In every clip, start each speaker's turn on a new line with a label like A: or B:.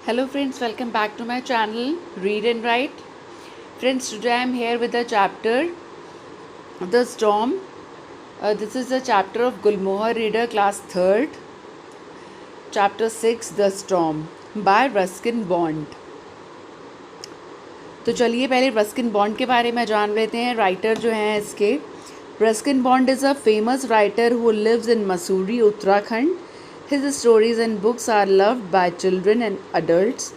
A: Hello friends, welcome back to my channel Read and Write. Friends, today I am here with the chapter The Storm. This is the chapter of Gulmohar Reader Class 3rd. Chapter 6 The Storm by Ruskin Bond. तो चलिए पहले Ruskin bond के बारे में जान लेते हैं. Writer जो हैं इसके, Ruskin Bond is a famous writer who lives in Mussoorie, Uttarakhand. His stories and books are loved by children and adults.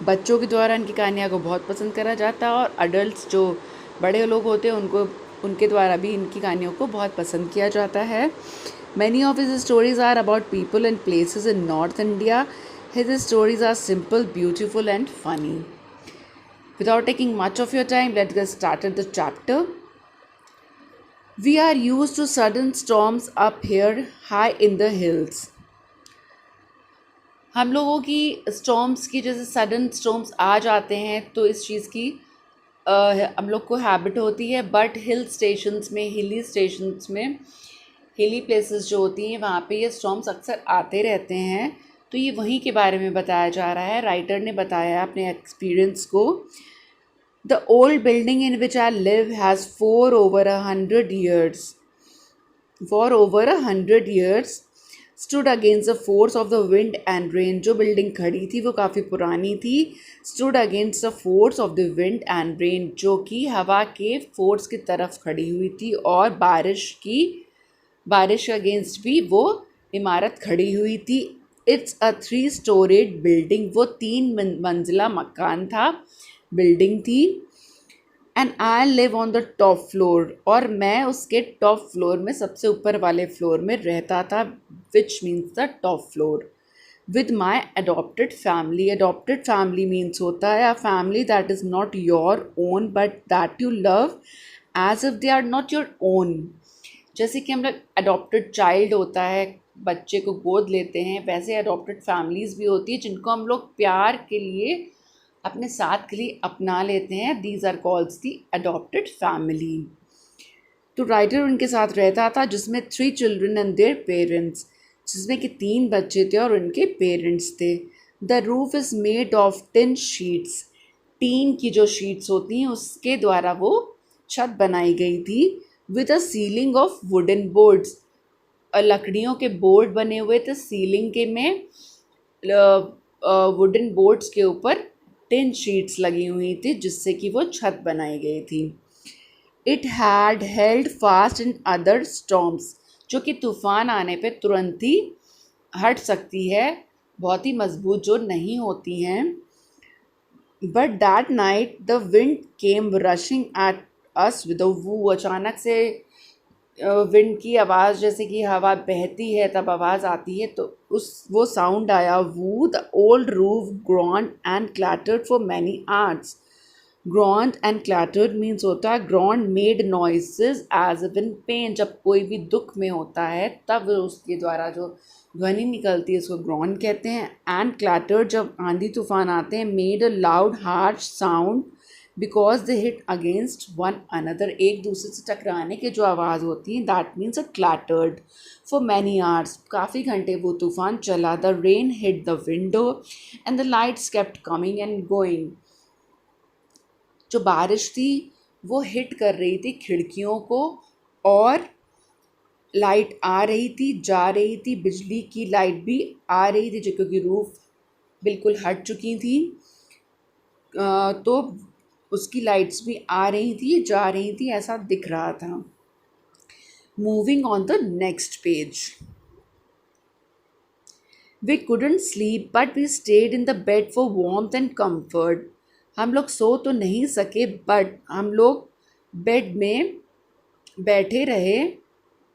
A: बच्चों के द्वारा इनकी कहानियाँ को बहुत पसंद करा जाता है और अडल्ट्स जो बड़े लोग होते हैं उनके द्वारा भी इनकी कहानियों को बहुत पसंद किया जाता है. Many of his stories are about people and places in North India. His stories are simple, beautiful and funny. Without taking much of your time, let's get started the chapter. We are used to sudden storms up here high in the hills. हम लोगों की storms की, जैसे sudden storms आ जाते हैं तो इस चीज़ की हम लोग को हैबिट होती है. बट हिल स्टेशंस में, हिली प्लेसेस जो होती हैं वहाँ पे ये स्टॉर्म्स अक्सर आते रहते हैं. तो ये वहीं के बारे में बताया जा रहा है. राइटर ने बताया अपने एक्सपीरियंस को. The old building in which I live has for over 100 years stood against the force of the wind and rain. जो बिल्डिंग खड़ी थी वो काफ़ी पुरानी थी. stood against the force of the wind and rain, जो कि हवा के फोर्स की तरफ खड़ी हुई थी और बारिश अगेंस्ट भी वो इमारत खड़ी हुई थी. इट्स अ 3-storied बिल्डिंग, वो 3 मंजिला मकान था, बिल्डिंग थी. And I live on the top floor, और मैं उसके टॉप फ्लोर में, सबसे ऊपर वाले फ्लोर में रहता था, which means the top floor, with my adopted family. Adopted family means होता है a family that is not your own but that you love as if they are not your own. जैसे कि हम लोग adopted child होता है, बच्चे को गोद लेते हैं, वैसे अडॉप्टेड फैमिलीज़ भी होती है जिनको हम लोग प्यार के लिए अपने साथ के लिए अपना लेते हैं. These are calls the adopted family. तो राइटर उनके साथ रहता था जिसमें 3 children एंड देयर पेरेंट्स, जिसमें कि 3 बच्चे थे और उनके पेरेंट्स थे. The roof is made of tin sheets. Tin की जो शीट्स होती हैं उसके द्वारा वो छत बनाई गई थी. With a ceiling of wooden boards, लकड़ियों के बोर्ड बने हुए थे सीलिंग के में. वुडन बोर्ड्स के ऊपर टिन शीट्स लगी हुई थी जिससे कि वो छत बनाई गई थी. It had held fast in other storms, जो कि तूफान आने पे तुरंत ही हट सकती है, बहुत ही मजबूत जो नहीं होती हैं. But that night the wind came rushing at us with a woo. अचानक से विंड की आवाज़, जैसे कि हवा बहती है तब आवाज़ आती है, तो वो साउंड आया. Woo. The old roof groaned and clattered for many hours. Groaned and clattered means होता है groaned made noises as if in pain. जब कोई भी दुख में होता है तब उसके द्वारा जो ध्वनि निकलती है उसको ग्रॉन्ड कहते हैं. एंड क्लैटर्ड, जब आंधी तूफान आते हैं, made a loud harsh sound because they hit against one another. एक दूसरे से टकराने की जो आवाज़ होती है, that means a clattered. For many hours, काफ़ी घंटे वो तूफान चला. The rain hit the window and the lights kept coming and going. जो बारिश थी वो हिट कर रही थी खिड़कियों को और लाइट आ रही थी, जा रही थी. बिजली की लाइट भी आ रही थी क्योंकि रूफ बिल्कुल हट चुकी थी, तो उसकी लाइट्स भी आ रही थी, जा रही थी, ऐसा दिख रहा था. Moving on the next page. We couldn't sleep but we stayed in the bed for warmth and comfort. हम लोग सो तो नहीं सके बट हम लोग बेड में बैठे रहे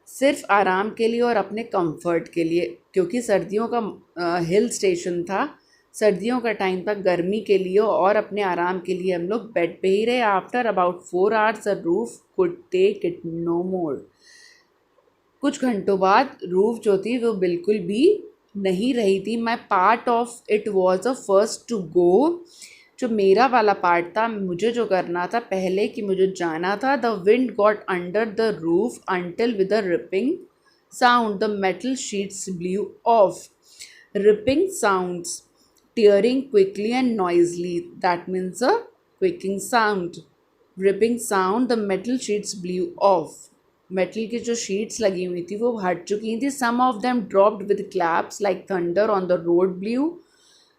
A: सिर्फ आराम के लिए और अपने कंफर्ट के लिए, क्योंकि सर्दियों का हिल स्टेशन था, सर्दियों का टाइम था. गर्मी के लिए और अपने आराम के लिए हम लोग बेड पे ही रहे. After about 4 hours the roof could take it no more. कुछ घंटों बाद रूफ जो थी वो बिल्कुल भी नहीं रही थी. My part of it was a first to go. जो मेरा वाला पार्ट था, मुझे जो करना था पहले कि मुझे जाना था. The wind got under the roof until with a ripping sound the metal sheets blue of. Ripping sounds tearing quickly and noisily. That means a quaking sound. Ripping sound. The metal sheets blew off. Metal की जो sheets लगी हुई थी वो हट चुकी थी. Some of them dropped with claps like thunder on the road blew.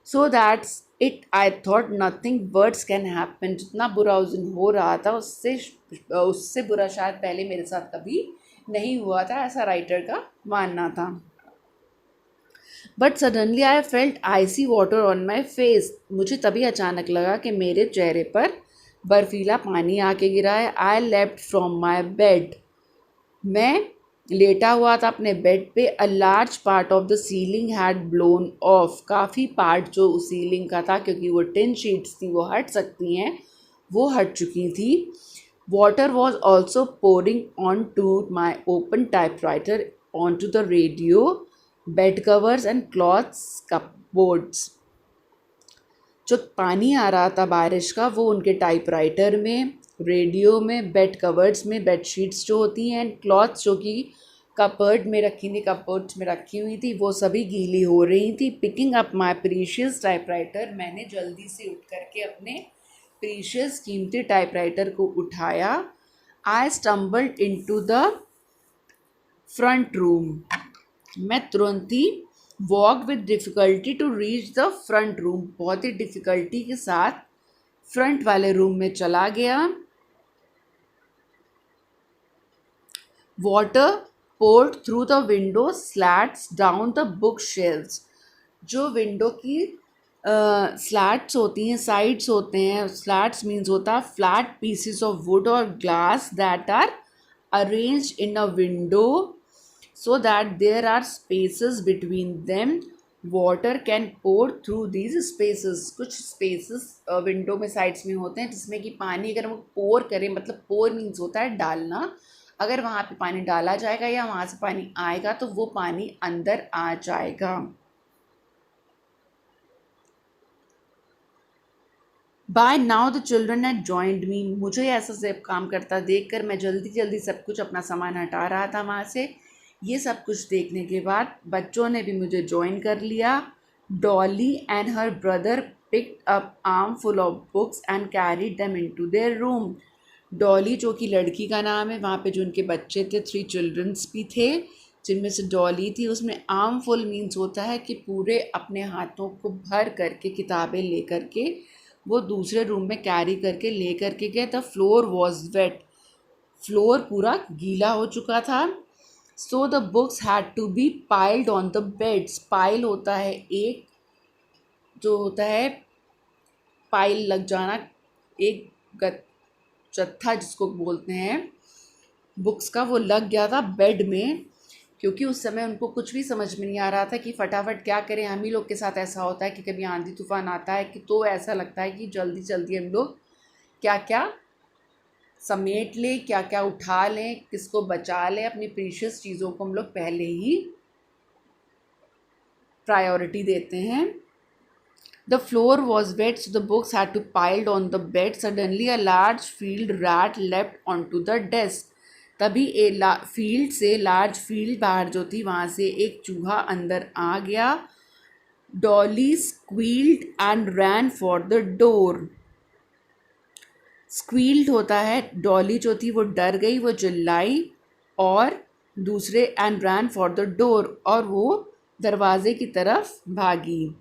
A: So that's it. I thought nothing worse can happen. जितना बुरा उस दिन हो रहा था उससे बुरा शायद पहले मेरे साथ कभी नहीं हुआ था, ऐसा राइटर का मानना था. But suddenly I felt icy water on my face. मुझे तभी अचानक लगा कि मेरे चेहरे पर बर्फीला पानी आके गिरा है. I left from my bed. मैं लेटा हुआ था अपने बेड पे. A large part of the ceiling had blown of. काफ़ी पार्ट जो सीलिंग का था, क्योंकि वो टिन शीट्स थी वो हट सकती हैं, वो हट चुकी थी. Water was also pouring on to my open typewriter, on to the radio, bed covers and clothes cupboards. जो पानी आ रहा था बारिश का वो उनके टाइपराइटर में, रेडियो में, बेड कवर्ड्स में, बेड शीट्स जो होती हैं, क्लॉथ्स जो कि कपबोर्ड में रखी थी, कपबोर्ड्स में रखी हुई थी, वो सभी गीली हो रही थी. Picking up my precious typewriter. मैंने जल्दी से उठ करके अपने प्रीशियस कीमती टाइपराइटर को उठाया. I stumbled into the front room. मैं तुरंत ही walk with difficulty to reach the front room. बहुत ही डिफ़िकल्टी के साथ फ्रंट वाले रूम में चला गया. Water poured through the window slats down the book shelves. जो विंडो की स्लैट्स होती हैं, साइड्स होते हैं. स्लैट्स मीन्स होता है फ्लैट पीसेस ऑफ वुड और glass that are arranged in a window so that there are spaces between them. Water can pour through these spaces. कुछ spaces विंडो में साइड्स में होते हैं जिसमें कि पानी अगर हम पोर करें, मतलब पोर मीन्स होता है डालना, अगर वहाँ पे पानी डाला जाएगा या वहाँ से पानी आएगा तो वो पानी अंदर आ जाएगा. By now the children had joined me. मुझे ऐसा सब काम करता देखकर मैं जल्दी जल्दी सब कुछ अपना सामान हटा रहा था वहाँ से. ये सब कुछ देखने के बाद बच्चों ने भी मुझे ज्वाइन कर लिया. Dolly and her brother picked up arm full of books and carried them into their room. Dolly जो कि लड़की का नाम है, वहाँ पे जो उनके बच्चे थे 3 चिल्ड्रंस भी थे जिनमें से डॉली थी. उसमें आर्म फुल मीन्स होता है कि पूरे अपने हाथों को भर करके किताबें ले करके वो दूसरे रूम में कैरी करके ले करके गए. The floor was wet. Floor पूरा गीला हो चुका था. So the books had to be piled on the beds. Pile होता है एक, जो होता है पाइल लग जाना, एक जत्था जिसको बोलते हैं बुक्स का, वो लग गया था बेड में. क्योंकि उस समय उनको कुछ भी समझ में नहीं आ रहा था कि फटाफट क्या करें. हम ही लोग के साथ ऐसा होता है कि कभी आंधी तूफान आता है कि तो ऐसा लगता है कि जल्दी जल्दी हम लोग क्या क्या समेट लें, क्या क्या उठा लें, किसको बचा लें. अपनी प्रीशियस चीज़ों को हम लोग पहले ही प्रायोरिटी देते हैं. The floor was wet so the books had to piled on the bed. Suddenly a large field rat left on to the desk. तभी फील्ड से, लार्ज फील्ड बाहर जो थी वहाँ से एक चूहा अंदर आ गया. Dolly squealed and ran for the door. Squealed होता है, डॉली जो थी वो डर गई, वो चिल्लाई, और दूसरे and ran for the door, और वो दरवाजे की तरफ भागी.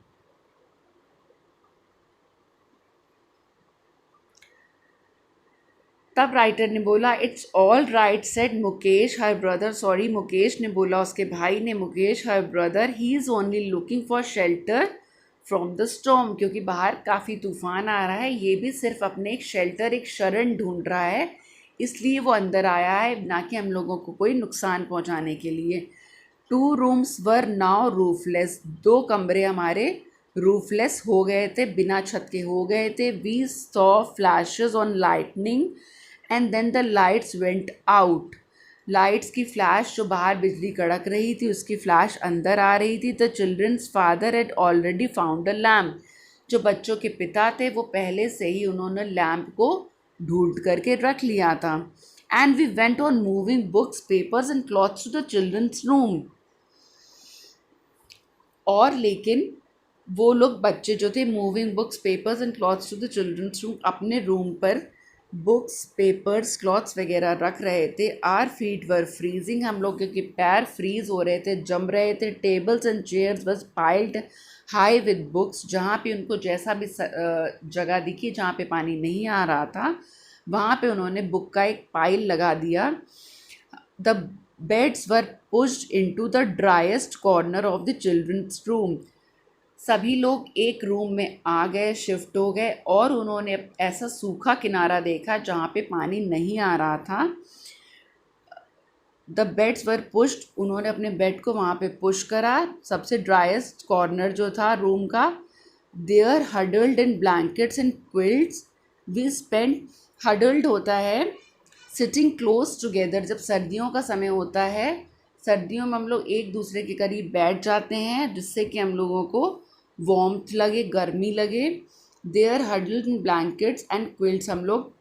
A: तब राइटर ने बोला it's all right said Mukesh her brother. Sorry, Mukesh ने बोला, उसके भाई ने, Mukesh her brother, he is only looking for shelter from the storm. क्योंकि बाहर काफ़ी तूफ़ान आ रहा है, ये भी सिर्फ अपने एक शेल्टर, एक शरण ढूंढ रहा है, इसलिए वो अंदर आया है, ना कि हम लोगों को कोई नुकसान पहुंचाने के लिए. 2 रूम्स वर नाउ रूफलेस. 2 कमरे हमारे रूफलेस हो गए थे, बिना छत के हो गए थे. We saw flashes on lightning and then the lights went out. Lights की फ्लैश, जो बाहर बिजली कड़क रही थी उसकी फ्लैश अंदर आ रही थी. The children's father had already found a lamp. जो बच्चों के पिता थे वो पहले से ही उन्होंने लैम्प को ढूंढ करके रख लिया था. And we went on moving books, papers and clothes to the children's room. और लेकिन वो लोग बच्चे जो थे moving books papers and clothes to the children's room, अपने रूम पर बुक्स पेपर्स क्लॉथ्स वगैरह रख रहे थे। आर फीट वर फ्रीजिंग, हम लोग के पैर फ्रीज हो रहे थे, जम रहे थे। Tables and chairs was piled high with books, जहाँ पे उनको जैसा भी जगह दिखी जहाँ पे पानी नहीं आ रहा था वहाँ पे उन्होंने बुक का एक पाइल लगा दिया। The beds were pushed into the driest corner of the children's room, सभी लोग एक रूम में आ गए, शिफ्ट हो गए और उन्होंने ऐसा सूखा किनारा देखा जहाँ पे पानी नहीं आ रहा था। द बेड्स वर पुश्ड, उन्होंने अपने बेड को वहाँ पे पुश करा, सबसे ड्राइएस्ट कॉर्नर जो था रूम का। There huddled in blankets and quilts we spend, huddled होता है सिटिंग क्लोज टुगेदर, जब सर्दियों का समय होता है, सर्दियों में हम लोग एक दूसरे के करीब बैठ जाते हैं जिससे कि हम लोगों को वार्मथ लगे, गर्मी लगे। There huddled in blankets and quilts, हम लोग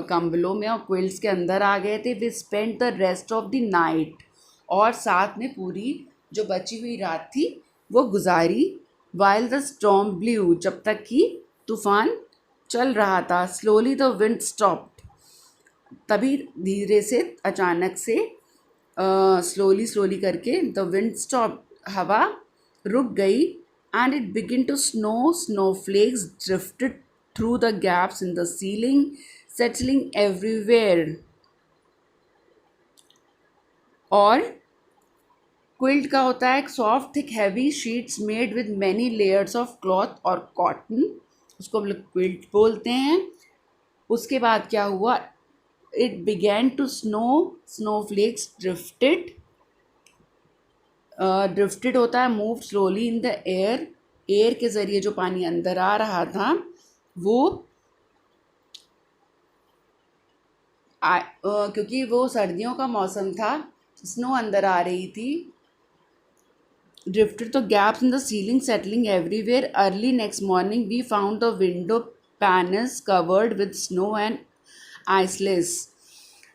A: कंबलों में और क्विल्ट्स के अंदर आ गए थे। We spend the rest of the night, और साथ में पूरी जो बची हुई रात थी वो गुजारी। वाइल द स्टॉर्म ब्लू, जब तक कि तूफान चल रहा था। स्लोली द विंड स्टॉप्ड, तभी धीरे से अचानक से स्लोली स्लोली करके द विंड स्टॉप, हवा रुक गई। And it begin to snow, snowflakes drifted through the gaps in the ceiling settling everywhere. और क्विल्ट का होता है एक soft thick heavy sheets made with many layers of cloth और कॉटन, उसको हम लोग क्विल्ट बोलते हैं। उसके बाद क्या हुआ, it began to snow, snowflakes drifted, drifted होता है move slowly in the air, air के ज़रिए जो पानी अंदर आ रहा था वो क्योंकि वो सर्दियों का मौसम था, स्नो अंदर आ रही थी। Drifted to gaps in the ceiling settling everywhere. Early next morning we found the window panels covered with snow and iceless.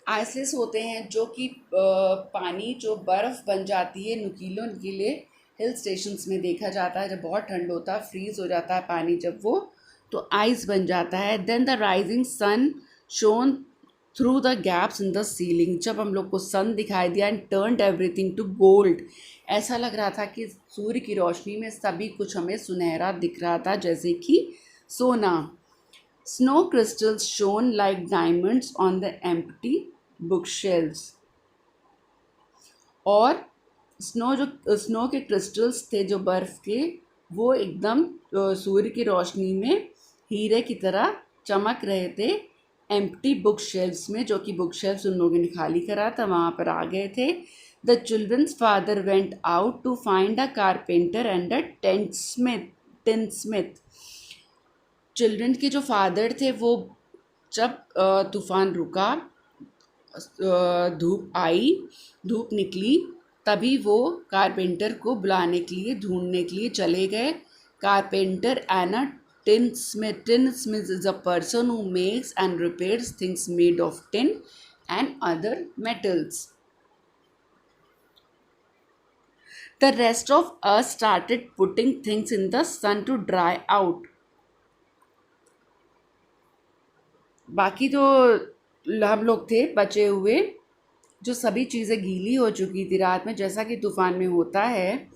A: Iceless होते हैं जो कि पानी जो बर्फ़ बन जाती है, नुकीले नुकीले हिल स्टेशंस में देखा जाता है, जब बहुत ठंड होता है फ्रीज़ हो जाता है पानी, जब वो तो आइस बन जाता है। Then the rising sun shone through the gaps in the ceiling, जब हम लोग को सन दिखाई दिया and turned everything to gold, ऐसा लग रहा था कि सूर्य की रोशनी में सभी कुछ हमें सुनहरा दिख रहा था जैसे कि सोना। Snow crystals shown like diamonds on the empty book shelves, और स्नो के क्रिस्टल्स थे जो बर्फ़ के, वो एकदम सूर्य की रोशनी में हीरे की तरह चमक रहे थे एम्प्टी बुक शेल्व्स में, जो कि बुक शेल्व्स उन लोगों ने खाली करा था, वहाँ पर आ गए थे। The children's father went out to find a carpenter and a tin smith. Children के जो फादर थे वो जब तूफ़ान रुका, धूप आई, धूप निकली, तभी वो कारपेंटर को बुलाने के लिए, ढूंढने के लिए चले गए। Carpenter and a tinsmith. Tinsmith is a person who makes and repairs things made of tin and other metals. The rest of us started putting things in the sun to dry out. बाकी तो हम लोग थे बचे हुए, जो सभी चीज़ें गीली हो चुकी थी रात में, जैसा कि तूफ़ान में होता है,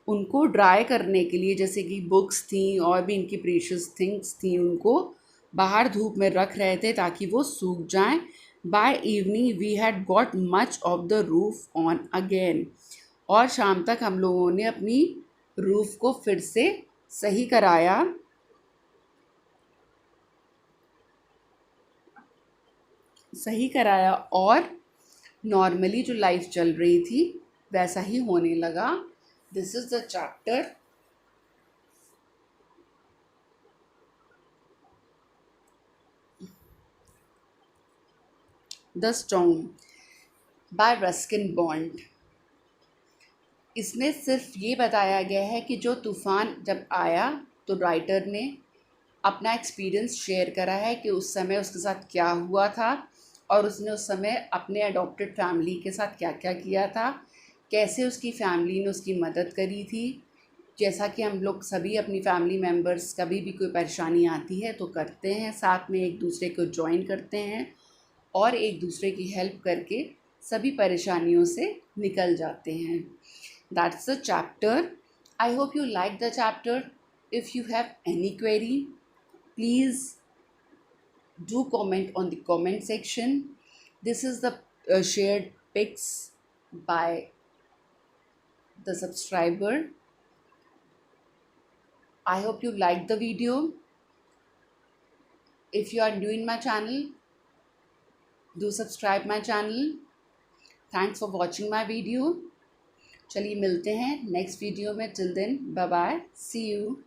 A: उनको ड्राई करने के लिए, जैसे कि बुक्स थी और भी इनकी प्रीशियस थिंग्स थी, उनको बाहर धूप में रख रहे थे ताकि वो सूख जाएं। By evening we had got much of the roof on again, और शाम तक हम लोगों ने अपनी रूफ को फिर से सही कराया। और नॉर्मली जो लाइफ चल रही थी वैसा ही होने लगा। This is the chapter the storm bye Ruskin bond. इसमें सिर्फ ये बताया गया है कि जो तूफ़ान जब आया तो राइटर ने अपना एक्सपीरियंस शेयर करा है कि उस समय उसके साथ क्या हुआ था, और उसने उस समय अपने अडॉप्टेड फैमिली के साथ क्या क्या किया था, कैसे उसकी फैमिली ने उसकी मदद करी थी, जैसा कि हम लोग सभी अपनी फैमिली मेम्बर्स कभी भी कोई परेशानी आती है तो करते हैं, साथ में एक दूसरे को ज्वाइन करते हैं और एक दूसरे की हेल्प करके सभी परेशानियों से निकल जाते हैं. That's the chapter. I hope you like the chapter. If you have any query, please do comment on the comment section. This is the shared pics by the subscriber. I hope you liked the video. If you are new in my channel, do subscribe my channel. Thanks for watching my video. चलिए मिलते हैं next video में. Till then bye bye, see you.